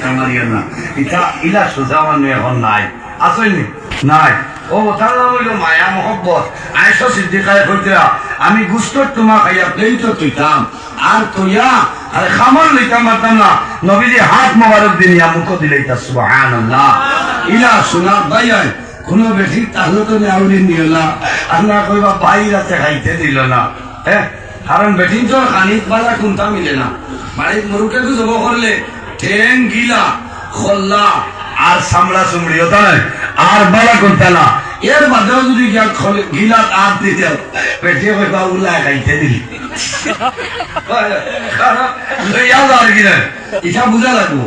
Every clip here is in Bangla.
আশা মারিও না এটা ইলা সোজা মানুষ এখন নাই আসেনি নাই ও তার নাম হইল মায়া মহব্বত আয়েশা সিদ্দিকায় কইতরা আমি গুস্তর তোমা খাইয়া প্লেট তুইতাম আর তুইয়া আর খামর লইতাম পারতাম না নবীজি হাত মোবারক দিনিয়া মুখ দিলাইতা সুবহানাল্লাহ ইলা শোনা ভাইয়া কোন বেশি তাহলে তো নেওয়ারি নিল না আল্লাহ কইবা বাইরাতে খাইতে দিল না হ্যাঁ কারণ বেটিন তো খানিক বালা কোনটা মিলে না বাড়ির মুরুকে তো জব করলে ঠেং গিলা খল্লা আর সামড়া চুমড়ি ওটা নয় আর বালা কোনটা না এর বাদেও যদি গিলা আর দিতে পেটে কইবা উল্লা খাইতে দিলি এটা বুঝা লাগবো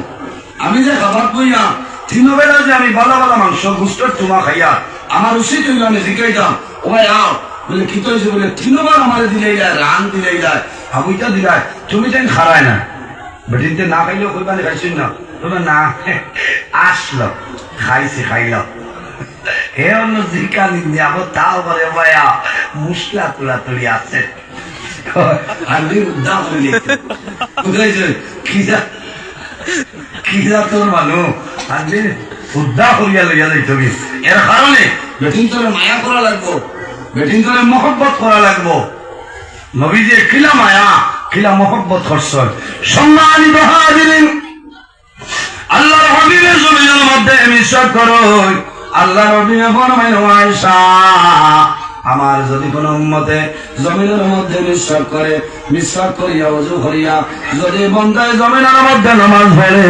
আমি যে খাবার কই না তিন বেলা যে আমি বালা বালা মাংস গুস্তর তোমা খাইয়া আমার উচিত হইল আমি শিখাইতাম ও ভাই আও বলে কি হয়েছে বলে তিনবার আমার দিলেই যায় রান দিলেই যায় হাবুইটা দিলাই তুমি যেন খারায় না বেটিনতে না খাইলেও কইবা খাইছিস না তুমি না আসলো খাইছি খাইল হে অন্য জিকা নিন্দি আবার তাও করে ভাইয়া মুসলা তুলা তুলি আছে আমি উদ্ধার হইলি বুঝাইছে খিদা তোর মানুষ আমি উদ্ধার করিয়া লইয়া যাই তুমি এর কারণে বেটিন তোরে মায়া করা লাগবো বেটিন তোরে মহব্বত করা লাগবো নবীজি কিলা মায়া কিলা মহব্বত করছেন সম্মানিত হাজিরিন আল্লাহর হাবিবের জমিনের মধ্যে মিশক করো আল্লাহর হাবিবে ফরমাইল আয়েশা আমার যদি কোন উম্মতে জমিনের মধ্যে মিশক করে মিশক করিয়া ওযু করিয়া যদি বন্দায় জমিনের মধ্যে নামাজ পড়ে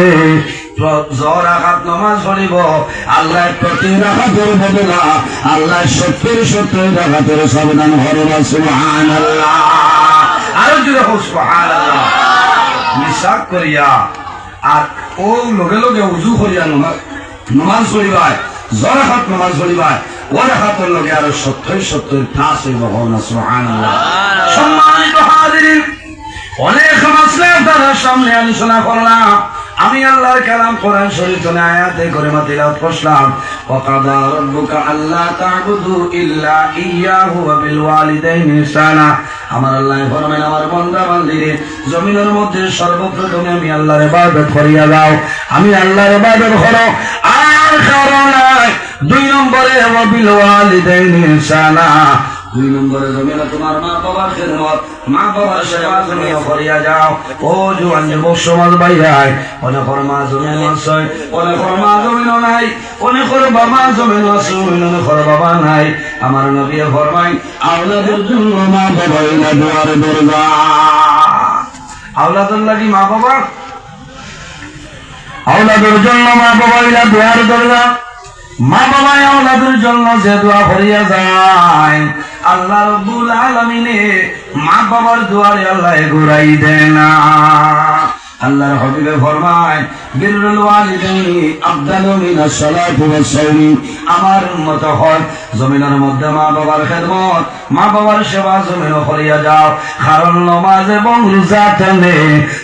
জ্বর আঘাত নামাজ পড়িব আল্লাহ প্রতি রাখাতের বদলা আল্লাহ 70 রাখাতের সাবধান হরবা সুবহানাল্লাহ আরো জোরে হোক সুবহানাল্লাহ মিশক করিয়া আর ও লগে লগে ওযু করিয়া নামাজ পড়িবায় জ্বর আঘাত নামাজ পড়িবায় ওরা হাতের লোকে আরো 70 ঠাস হইব সুবহানাল্লাহ সম্মানিত হাজিরিন অনেক মাসলা আপনাদের সামনে আলোচনা করলাম আমি আল্লাহর কালাম কোরআন শরীফে আয়াতে কারিমা তিলাওয়াত করলাম ওয়াকাদা রাব্বুকা আল্লা তা'বুদু ইল্লা ইয়্যাহু ওয়া বিল ওয়ালিদাইনি ইহসানা আমার আল্লাহ ফরমান আমার বান্দা বান্দীরে জমিনের মধ্যে সর্বপ্রথমে আমি আল্লাহর ইবাদত করিয়া দাও আমি আল্লাহর ইবাদত করো আর কারণ নাই 2 নম্বরে ওয়া বিল ওয়ালিদাইনি ইহসানা 2 নম্বরে জমিনে তোমার মা বাবার খেদমত মা বাবার সেবা তুমি করিয়া যাও ও জওয়ান যুবক সমাজ ভাইরাই অনেক মা জমিন আছে অনেক মা জমিন নাই অনেক বাবা জমিন আছে অনেক বাবা নাই আমার নবী ফরমায় আওলাদের জন্য মা বাবা ইলা দুয়ার দরজা আওলাদের লাগি মা বাবা আওলাদের জন্য মা বাবা ইলা দুয়ার দরজা মা বাবা আওলাদের জন্য যে দোয়া করিয়া যায় আল্লাহ রাব্বুল আলামিনে মা বাবার দুয়ারে আল্লাহ ঘুরাই দেয় না আল্লাহর হাবিবে ফরমায় বিররুল ওয়ালিদাইনি আফদালু মিনাস সালাতি ওয়াস সাওমি আমার উম্মত হয় জমিনের মধ্যে মা বাবার খেদমত মা বাবার সেবা জমিন করিয়া যাও কারণ নামাজ এবং রোজা টানে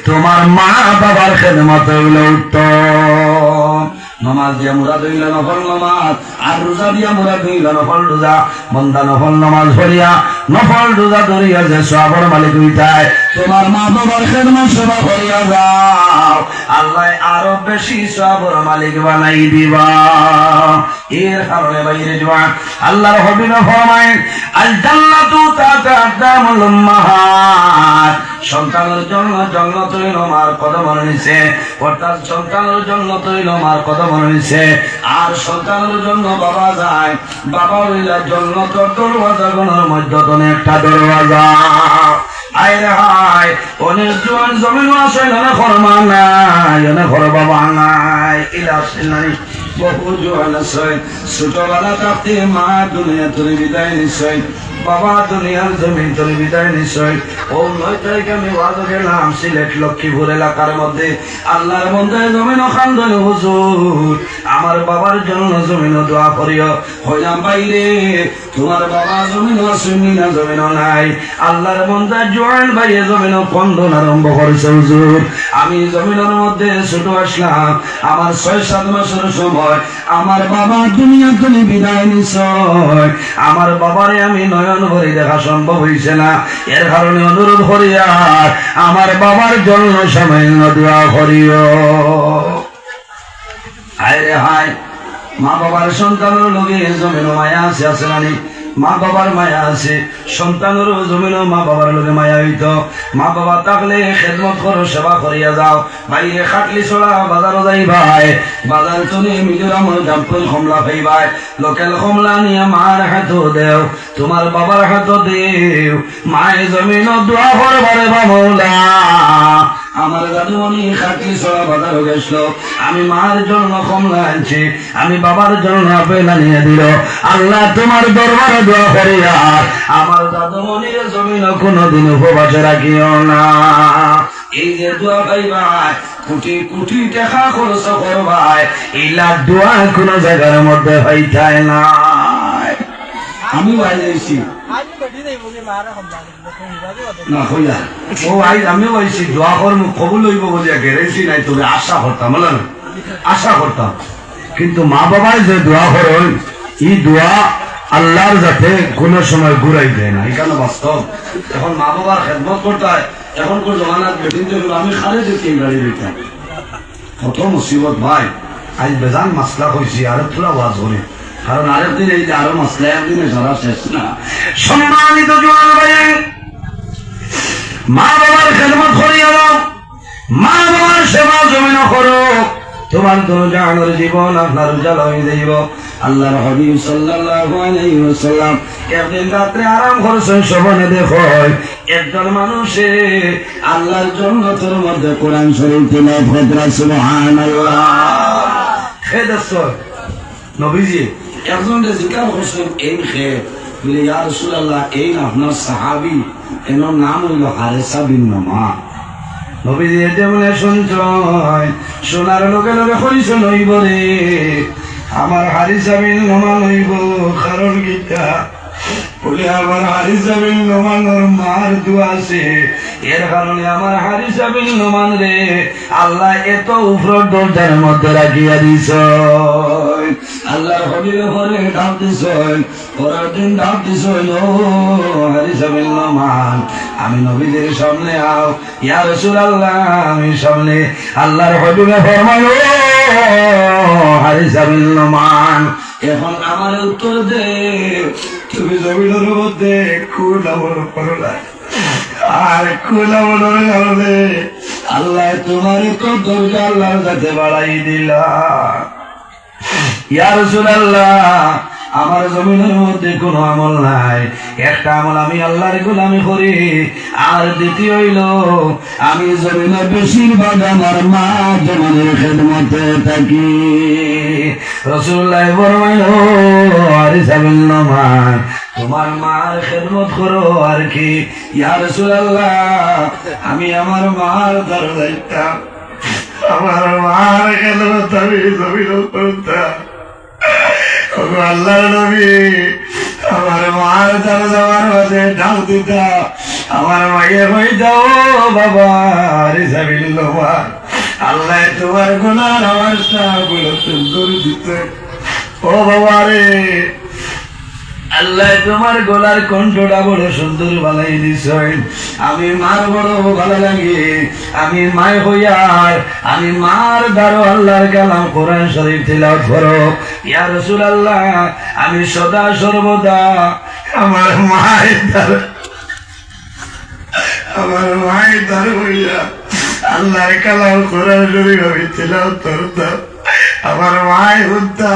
তোমার মা বাবার খেদমত হইল উত্তম নামাজ দিয়া মুরাদ হইল নফল নামাজ আর রোজা দিয়া মুরাদ হইল নফল রোজা বন্দা নফল নামাজ পড়িয়া নফল রোজা ধরিয়া যে সওয়াবের মালিক হইতায় তোমার মা বাবার খেদমত সেবা করিয়া যাও আল্লাহ আরো বেশি সওয়াবের মালিক বানাই দিবা এর কারণে বাইরে যাওয়া আল্লাহর হাবিবে ফরমায় আল জান্নাতু তাতা আকদামুল উম্মাহাত সন্তানের জন্য জান্নাত হইল মার কদমের নিচে অর্থাৎ সন্তানের জন্য হইল মার কদমের নিচে আর সন্তানের জন্য বাবা যায় বাবা হইল জান্নাতের দরওয়াজাগুলোর মধ্যে একটা দরওয়াজা আইরে হায় অনেক জোয়ান জমিন আছে অনেক ফরমা নাই অনেক ফর বাবা নাই ইলাসিল নাই বহু জোয়ান আছে ছোটবেলা থাকতে মা দুনিয়া থেকে বিদায় নিছে বাবা দুনিয়ার জমিন থেকে বিদায় নিছে ও 9 তারিখে আমি ওয়াজ গেলাম সিলেট লক্ষ্মীপুর এলাকার মধ্যে আল্লাহর বন্দে জমিন খান্দন হুজুর আমার বাবার জন্য জমিন দোয়া করিও হইলাম বাইরে তোমার বাবা জমিন আছে না জমিন নাই আল্লাহর বন্দে জোয়ান ভাইয়ে জমিন খন্দন আরম্ভ করেছে হুজুর আমি জমিনের মধ্যে ছোট আসলাম আমার 6-7 মাসের সময় আমার বাবা দুনিয়া থেকে বিদায় নিছে আমার বাবারে আমি নয়ন ভরে দেখা সম্ভব হইছে না এর কারণে অনুরোধ করিয়া আমার বাবার জন্য সামান্য দোয়া করিও মা বাবার সন্তানের লগে জমিন মায়া আছে আছে নানি মা বাবার মায়া আছে সন্তানের জমিন মা বাবার লগে মায়া হইত মা বাবা থাকলে খেদমত করো সেবা করিয়া যাও বাইরে খাটলি ছড়া বাজারও যাই ভাই বাজার চলে মিজোরামের জাম্পল কমলা খাই ভাই লোকাল কমলা নিয়ে মার হাত দেও তোমার বাবার হাত দেও মায়ের জমিন দোয়া করবারে বাবলা আমার দাদুমণি খাটলি ছড়া বাজার গেছিল আমি মার জন্য কমলা আনছি আমি বাবার জন্য আপেল আনিয়ে দিল আল্লাহ তোমার দরবারে দোয়া করিয়া আমার দাদুমণির জমিন কোনোদিন উপবাসে রাখিও না এই যে দোয়া পাইবাই কোটি কোটি টাকা খরচ করবাই এইলা দোয়া কোন জায়গার মধ্যে হইতায় না আমি বাইরেছি না কইলা ও আই আমি বলছি দোয়া করবো কবুল হইব বলিয়া গেরেছি নাই তবে আশা করতাম বলেন আশা করতাম কিন্তু মা বাবায় যে দোয়া করেন এই দোয়া আল্লাহর যাতে কোন সময় ঘুরাই দেয় না এখানে বাস্তব এখন মা বাবার খেদমত করতে হয় এখন কোন জমানার বেটিন চলবে আমি খালে দেখি গাড়ি দিতাম কত মুসিবত ভাই আজ বেজান মাসলা হয়েছি আরো থোড়া ওয়াজ করে কারণ আরেকদিন এই যে আরো মাসলা একদিনে সারা শেষ না সম্মানিত জওয়ান ভাই মা বাবার খেদমত করিয়া দাও মা বাবার সেবা জমিন করো তোমার দুজাহানের জীবন আপনার উজালা হয়ে যাইব আল্লাহর হাবিব সাল্লাল্লাহু আলাইহি ওয়াসাল্লাম একদিন রাত্রে আরাম করছেন শোভনে দেখো একজন মানুষে আল্লাহর জান্নাতের মধ্যে কোরআন শরীফ তেলাওয়াত করে সুবহানাল্লাহ খেদছ নবীজি একজন জিকির করছেন এই খে বলে ইয়া রাসূলুল্লাহ এই আপনার সাহাবী এর নাম হইল হারেসা বিন নোমান নবীজি এটা বলে শুনছ শোনার লোকে লোকে হইছ নইব রে আমার হারিসা বিন নোমান হইব কারণ গীতা বলে আমার হারিসা বিন নোমানের মার দোয়া আছে এর কারণে আমার হারিসা বিন নোমান রে আল্লাহ এত উপর দরজার মধ্যে রাখিয়া দিছ আল্লাহর হবিবে ঘরে ডাক দিছ পরের দিন ডাক দিছ ও হারিসা বিন নোমান আমি নবীদের সামনে আও ইয়া রাসূলুল্লাহ আমি সামনে আল্লাহর হবিবে ফরমান ও হারিসা বিন নোমান এখন আমার উত্তর দে তুমি জমিনের মধ্যে কুলাবল করলা আর কুলাবলের কারণে আল্লাহ তোমার তো দরজা আল্লাহর কাছে বাড়াই দিলা ইয়া রাসূলুল্লাহ আমার জমিনের মধ্যে কোনো আমল নাই একটা আমল আমি আল্লাহর গোলামি করি আর দ্বিতীয় হইল আমি জমিনের বেশিরভাগ আমার মা জমিনের খেদমতে থাকি রাসূলুল্লাহ ফরমাইল হারিসা বিন নোমান তোমার মার খেদমত করো আর কি ইয়া রাসূলুল্লাহ আমি আমার মার দরজাইতাম আমার মার খেদমত আমি জমিনের করতাম আল্লাহর নবী আমার মার দরজার মধ্যে ডাক দিতা আমার মাইয়ে হইতাও বাবা হারিসা বিন নোমান আল্লাহ তোমার গুনার আওয়াজটা বড় সুন্দর দিতে ও বাবা রে আল্লাহ তোমার গলার কণ্ঠটা বড় সুন্দর বানাই দিছ আমি মার বড় ভালো লাগে আমি মায় হইয়ার আমি মার দ্বারো আল্লাহর কালাম কোরআন শরীফ তিলাওয়াত করো ইয়া রাসূলুল্লাহ আমি সদা সর্বদা আমার মায়ের দ্বারো হইয়া আল্লাহর কালাম কোরআন শরীফ আমি তিলাওয়াত করতাম আমার মায় হত্যা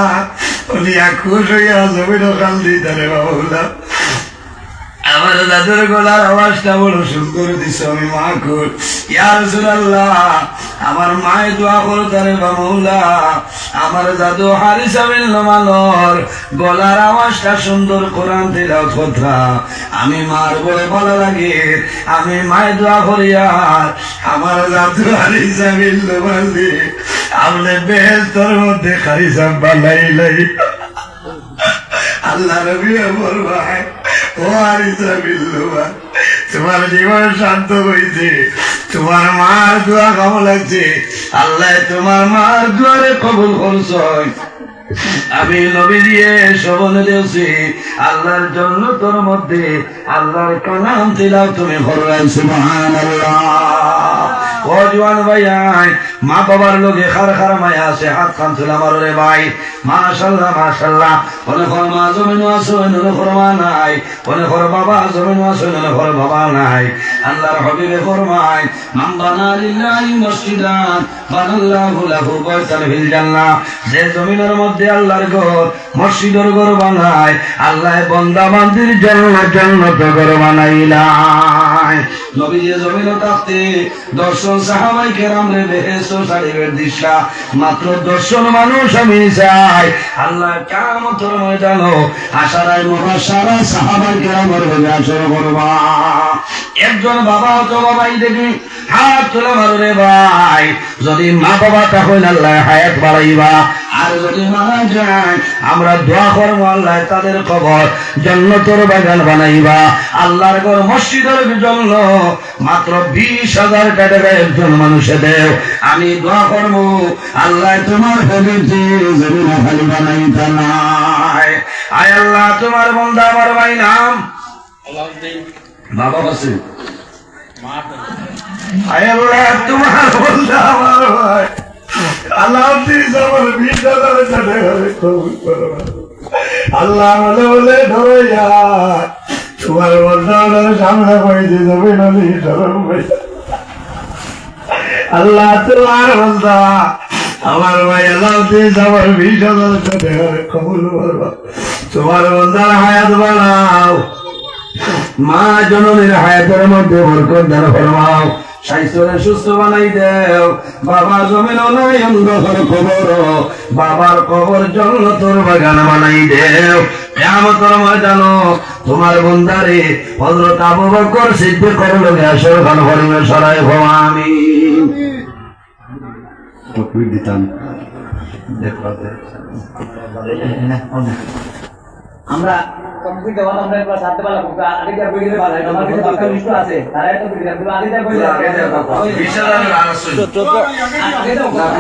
উনিয়া খুশ হইয়া জমিন খাল দিতারে বাবুলা আমার দাদুর গলার আওয়াজটা বড় সুন্দর দিছ আমি মা খুশ ইয়া রাসূলুল্লাহ আমার মায়ে দোয়া করতারে বাবুলা আমার দাদু হারিসা বিন নোমানের গলার আওয়াজটা সুন্দর কোরআন তিলাওয়াত করতা আমি মার বলে ভালো লাগে আমি মায়ে দোয়া করিয়া আমার দাদু হারিসা বিন নোমান আপনি বেহেশতের মধ্যে হারিসা বানাইলাই আল্লাহ নবী বলবাই ও হারিসা বিন নোমান তোমার জীবন শান্ত হয়েছে তোমার মার দোয়া কেমন লাগছে আল্লাহ তোমার মার দোয়ারে কবুল করছ আমি নবী দিয়ে শোভন দিয়েছি আল্লাহর জন্য তোর মধ্যে আল্লাহর কালাম তিলাওয়াত তুমি করলেন সুবহানাল্লাহ ও জওয়ান ভাই মা বাবার লোকে খার খার মায়া আছে হাত খান তুলে আমার রে ভাই মাশাআল্লাহ মাশাআল্লাহ অনেক মা জমিন আছে অনেক মা নাই অনেক বাবা জমিন আছে অনেক বাবা নাই আল্লাহর হাবিবে ফরমায় মান বানা লিল্লাহি মসজিদান বানাল্লাহু লাহু বাইতান ফিল জান্নাহ যে জমিনের মধ্যে আল্লাহর ঘর মসজিদের ঘর বানায় আল্লাহ বান্দা বান্দির জন্য জান্নাত ঘর বানাইলাই নবী যে জমিনে থাকতে 10 সাহাবায়ে কেরাম রে বেহেশত শরীফের দিশা মাত্র 10 মানুষ আমি চাই আল্লাহ কিয়ামতের ময়দানে আশারায়ে মুবাশশারা সাহাবায়ে কেরামের লগে আসর করবা একজন বাবা অথবা ভাই দেখি হাত তুলে মারো রে ভাই যদি মা বাবা তাহলে আল্লাহ হায়াত বাড়াইবা আর যদি মারা যায় আমরা দোয়া করবো আল্লাহ তাদের কবর জান্নাতের বাগান বানাইবা আল্লাহর ঘর মসজিদের জন্য মাত্র 20,000 টাকা একজন মানুষে দেও আমি দোয়া করবো আল্লাহ তোমার পবিত্র জমিন খালি বানাইতা নাই আয় আল্লাহ তোমার বান্দা আমার ভাই নাম বাবা আছে আয় আল্লাহ তোমার বান্দা আমার ভাই আল্লাহ আমার 20,000 টাকা কবুল করো আল্লাহ বলে বলে ধরে যায় তোমার বান্দার সামনে করে দিয়ে যাবে নলি ধরো ভাই আল্লাহ তোমার বান্দা আমার ভাই আল্লাহ আমার 20,000 টাকা কবুল করো তোমার বান্দার হায়াত বাড়াও মা জননীর হায়াতের মধ্যে বরকত দান ফরমাও স্বাস্থ্যরে সুস্থ বানাই দেও বাবা জমিন নাই অন্ধকার কবর বাবার কবর জান্নাতের বাগান বানাই দেও কিয়ামতের ময়দানে তোমার বান্দারে হযরত আবু বকর সিদ্দিকের লগে আসর খান ফরমে সরাই হও আমিন তকবীর দিতাম দেখতে আমরা কমপ্লিট দেওয়া আমরা একবার সাথে পারলাম আরেকটা বই দিলে ভালো হয় আমার কাছে বাক্য লিস্ট আছে তারা তো বিক্রি করে আরেকটা বই দিলে 20,000 আর আছে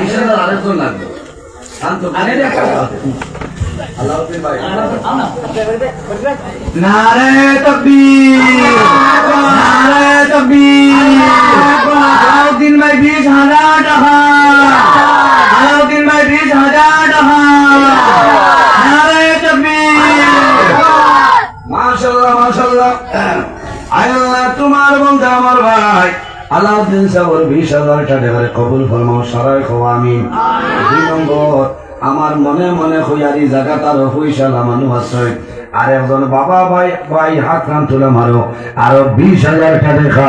20,000 আরেকজন লাগবে শান্ত আরে দেখো আল্লাহ ভাই নারে তাকবীর নারে তাকবীর আলাউদ্দিন ভাই 20,000 টাকা আলাউদ্দিন ভাই 20,000 টাকা নারে তাকবীর মাশাআল্লাহ মাশাআল্লাহ আল্লাহ তোমার বান্দা আমার ভাই আলাউদ্দিন সাহেবের 20,000 টাকা কবুল ফরমাও সরাই খাও আমিন দুই নম্বর আমার মনে মনে হইয়ারি জায়গা তার পয়সা মানুষ আছে আর একজন বাবা ভাই ভাই হাত কান তুলে মারো আরো 20,000 টাকা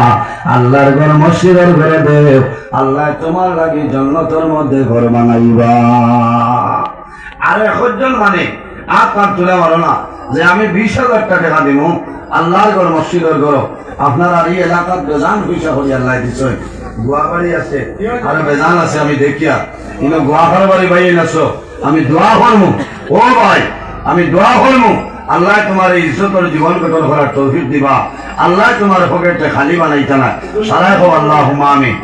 আল্লাহর ঘর মসজিদের ঘরে দেও আল্লাহ তোমার লাগি জান্নাতের মধ্যে ঘর বানাইবা আর একজন মানে হাত কান তুলে মারো না যে আমি 20,000 টাকা দিব আল্লাহর ঘর মসজিদের ঘর আপনার আর এই এলাকার বেজান পয়সা হরি আল্লাহ দিছে গোয়াবাড়ি আছে আর বেজান আছে আমি দেখিয়া কিন্তু গোয়াখার বাড়ি ভাই নাছো আমি দোয়া করবো ও ভাই আমি দোয়া করবো আল্লাহ তোমার এই ইজ্জতের জীবন গঠন করার তৌফিক দিবা আল্লাহ তোমার পকেটে খালি বানাইতা না সারাই হোক আল্লাহুম্মা আমিন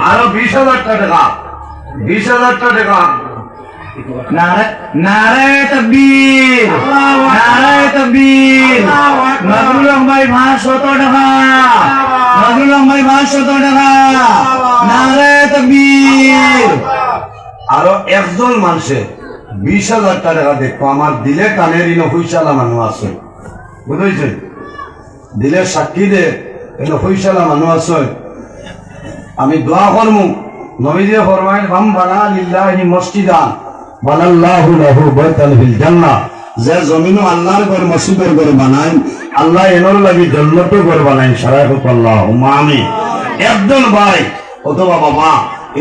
আরো 20,000 টাকা 20,000 টাকা নারে তাকবীর নারে তাকবীর নজরুল ভাই 500 টাকা নজরুল ভাই 500 টাকা নারে তাকবীর আরো একজন মানুষে 20,000 টাকা দেখো আমার দিলে কানের ইনো পয়সালা মানুষ আছে বুঝেছেন দিলে সাক্ষী দে ইনো পয়সালা মানুষ আছে আমি দোয়া করমু নবীজি ফরমাইল বাম বানা লিল্লাহি মসজিদান বানাল্লাহু লাহু বাইতান ফিল জান্নাহ যে জমিন আল্লাহর ঘর মসজিদের ঘর বানায় আল্লাহ এনর লাগি জান্নাতের ঘর বানায় সারাই হোক আল্লাহুম্মা আমিন একজন ভাই অথবা বাবা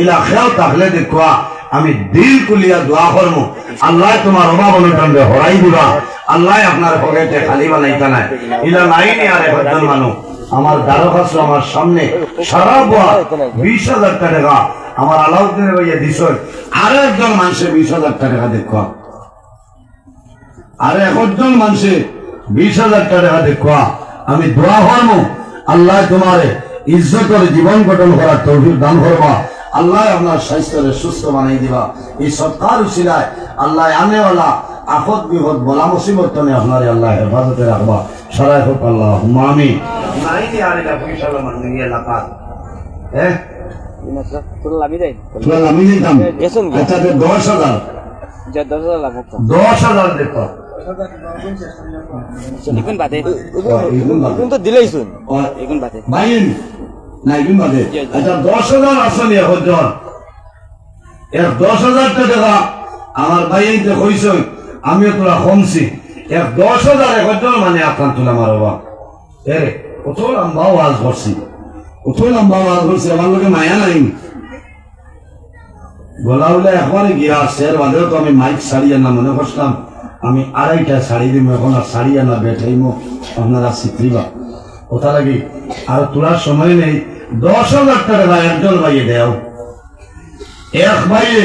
ইলা খেয়াল থাকলে দেখবা আমি দিল কুলিয়া দোয়া করবো আল্লাহ তোমার অভাব অনটনকে হরাই দিবা আল্লাহ আপনার পকেটে খালি বানাইতা নাই ইলা নাই নি আর একজন মানুষ আমার দ্বারকাছ আমার সামনে সারা বোয়া 20,000 টাকা আমার আলাউদ্দিন ভাইয়া দিছ আরো একজন মানুষে 20,000 টাকা দেখো আরে একজন মানুষে 20,000 টাকা দেখো আমি দোয়া করবো আল্লাহ তোমার ইজ্জতের জীবন গঠন করার তৌফিক দান করবা আল্লাহ আপনার স্বাস্থ্যরে সুস্থ বানাই দিবা এই সৎকার উসিলায় আল্লাহ আনেওয়ালা আফত বিপদ বলা মুসিবত তনে আপনার আল্লাহ হেফাজতে রাখবা সরাই হোক আল্লাহুম্মা আমিন নাইনি আর এটা পয়সা মান এলাকা তোরা লাভি দেয় তোরা আমি দিতাম গেছুন কি? আচ্ছা 10,000 যে 10,000 লাভ হোক 10,000 দেখো এখন বাদে এগুন বাদে। এখন তো দিলেই শুন আর এখন বাদে বাইন না এগুন বাদে আচ্ছা 10,000 আসলে এখন এক 10,000 টাকা আমার বাইনতে কইছ আমিও তোরা কমছি এক 10,000 এখন মানে আপনার তোলা মারবা এরে কত লম্বা ওয়াজ করছি কত লম্বা ওয়াজ করছি আমার লোকে মায়া নাই গলা হলে একবারে গিয়া শের বাদেও তো আমি মাইক সারিয়া না মনে করছিলাম আমি 2.5টা শাড়ি দিব এখন আর সারিয়া না বেঠাইমো আপনারা শিখিবা ওটা লাগি আর তোলার সময় নেই 10,000 টাকা একজন ভাইয়ে দেও এক ভাইয়ে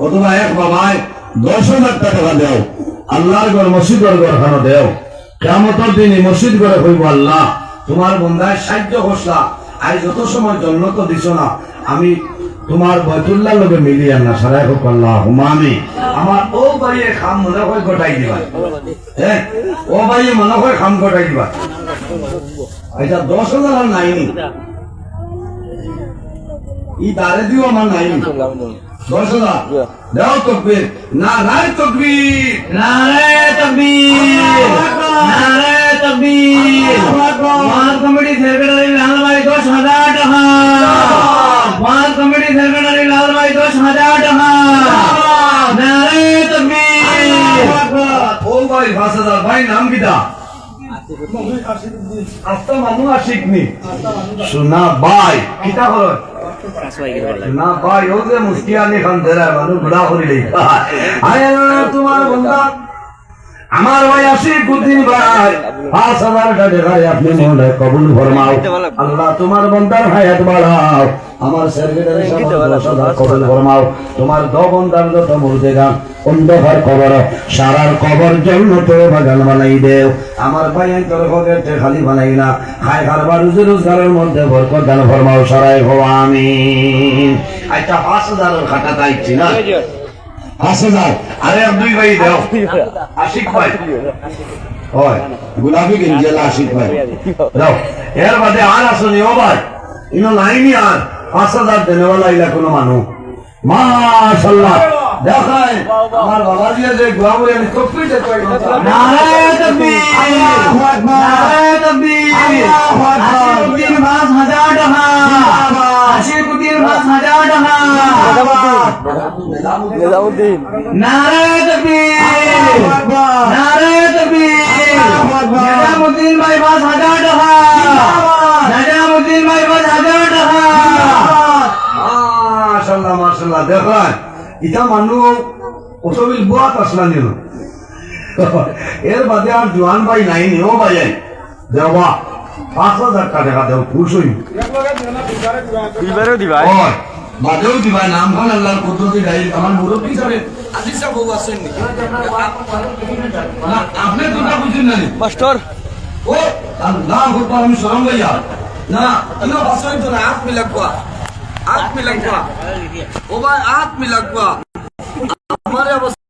অথবা এক বাবায় 10,000 টাকা দেও আল্লাহর ঘর মসজিদের ঘর খানো দেও কিয়ামতের দিন এই মসজিদ ঘরে কইব আল্লাহ তোমার বন্দায় সাহায্য করছলা আর যত সময় জন্ম তো দিছ না আমি তোমার বয়তুল্লাহ লোকে মিলিয়ে না সারাই হোক আল্লাহ হুমামি আমার ও ভাইয়ে খাম মনে হয় গোটাই দিবা হ্যাঁ ও ভাইয়ে মনে হয় খাম গোটাই দিবা আচ্ছা 10,000 আর নাইনি ই দাঁড়ে দিও আমার নাইনি 10,000 দাও তকবীর নারায়ে তকবীর নারে তাকবীর নারে তাকবীর ওয়ান কমিটি সেক্রেটারি লাল ভাই 10,000 টাকা ওয়ান কমিটি সেক্রেটারি লাল ভাই 10,000 টাকা নারে তাকবীর ও ভাই 5,000 ভাই নাম কিটা আস্তা মানু আশিকনি শোনা ভাই কিটা হলো না ভাই ও যে মুস্কিয়ানি খান দেরা মানু গুলা করিলে আয় আল্লাহ তোমার বান্দা আমার ভাই আশিকুদ্দিন ভাই 5,000 টাকা আপনি মনে কবুল ফরমাও আল্লাহ তোমার বান্দার হায়াত বাড়াও আমার সেক্রেটারি সাহেব কবুল ফরমাও তোমার দো বান্দার যত মুর্দে গান অন্ধকার কবর সারার কবর জন্য তো বাগান বানাই দেও আমার ভাই তোর পকেটে খালি বানাই না খাই খারবার রোজগারের মধ্যে বরকত দান ফরমাও সারাই হো আমিন আচ্ছা 5,000 এর খাতা চাইছি না 5,000 আরে দুই ভাই দাও আশিক ভাই হয় গুলাবি গেঞ্জেলা আশিক ভাই দাও এর বাদে আর আসনি ও ভাই ইনো লাইনি আর 5,000 দেনেওয়ালা ইলা কোনো মানুষ মাশাআল্লাহ দেখায় আমার বাবা দিয়ে যে গুয়াবুরি আমি তকবীর দিতে পারি নারে তাকবীর নারে তাকবীর আশিকুদ্দিন 5,000 টাকা আশিকুদ্দিন 5,000 টাকা নিজামুদ্দিন নারে তাকবীর নারে তাকবীর নিজামুদ্দিন ভাই 5,000 টাকা নিজামুদ্দিন ভাই 5,000 টাকা মাশাআল্লাহ মাশাআল্লাহ দেখায় ইটা মানুষ ওসবিল বুয়াত আসলা নিল এর বাদে আর জোয়ান ভাই নাই নিও ভাই দেওয়া 5,000 টাকা দেও খুশ হই দুইবারও দিবা ওই বাদেও দিবা নাম খান আল্লাহর কুদরতি গাই আমার মুরব্বি সাহেব আজিজা বউ আছেন নি না আপনি তোটা বুঝুন না মাস্টার ও আল্লাহ আকবার আমি শরম ভাইয়া না ইনো বাসাই তো না হাত মিলাকবা ও ভাই হাত মিলাকবা আমার অবস্থা